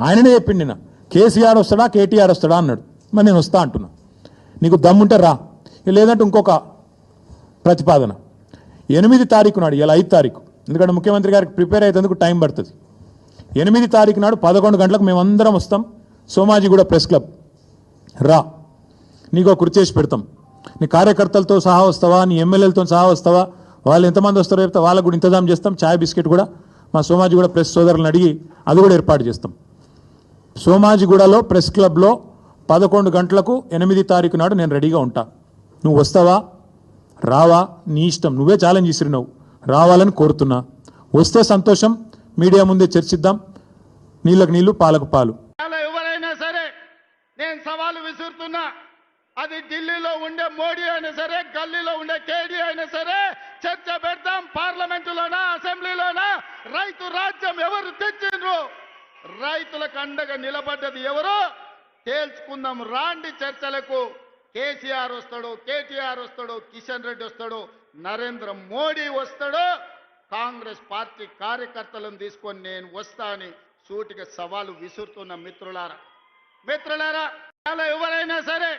ఆయననే చెప్పిండి నా కేసీఆర్ వస్తాడా కేటీఆర్ వస్తాడా అన్నాడు. మరి నేను వస్తా అంటున్నా, నీకు దమ్ముంటే రా, లేదంటే ఇంకొక ప్రతిపాదన 8 తారీఖు నాడు, ఇలా 5 తారీఖు, ఎందుకంటే ముఖ్యమంత్రి గారికి ప్రిపేర్ అయ్యేందుకు టైం పడుతుంది. 8 తారీఖు నాడు 11 గంటలకు మేమందరం వస్తాం, సోమాజిగూడ ప్రెస్ క్లబ్ రా, నీకు కుర్చీ చేసి పెడతాం. నీ కార్యకర్తలతో సహా వస్తావా, నీ ఎమ్మెల్యేలతో సహా వస్తావా, వాళ్ళు ఎంతమంది వస్తారో చెప్తే వాళ్ళకు కూడా ఇంతజాం చేస్తాం. ఛాయ్ బిస్కెట్ కూడా మా సోమాజిగూడ ప్రెస్ సోదరులను అడిగి అది కూడా ఏర్పాటు చేస్తాం. సోమాజిగూడలో ప్రెస్ క్లబ్లో 11 గంటలకు 8 తారీఖు నాడు నేను రెడీగా ఉంటా. నువ్వు వస్తావా రావా నీ ఇష్టం, నువ్వే ఛాలెంజ్ ఇసిరినావు, రావాలని కోరుతున్నా. వస్తే సంతోషం, మీడియా ముందే చర్చిద్దాం, నీళ్ళకు నీళ్లు పాలకు పాలు. ఎవరైనా సరే నేను సవాలు విసురుతున్నా, అది ఢిల్లీలో ఉండే మోడీ అయినా సరే, గల్లీలో ఉండే కేడీ అయినా సరే, చర్చ పెడతాం. పార్లమెంటులోనా అసెంబ్లీలోనా రైతు రాజ్యం ఎవరు తెచ్చిండ్రు, రైతులకు అండగా నిలబడ్డది ఎవరో తేల్చుకుందాం. రాండి చర్చలకు. కేసీఆర్ వస్తాడు, కేటీఆర్ వస్తాడు, కిషన్ రెడ్డి వస్తాడు, నరేంద్ర మోడీ వస్తాడు, కాంగ్రెస్ పార్టీ కార్యకర్తలను తీసుకొని నేను వస్తా అని సూటిగా సవాలు విసురుతున్న మిత్రులారా, ఎవరైనా సరే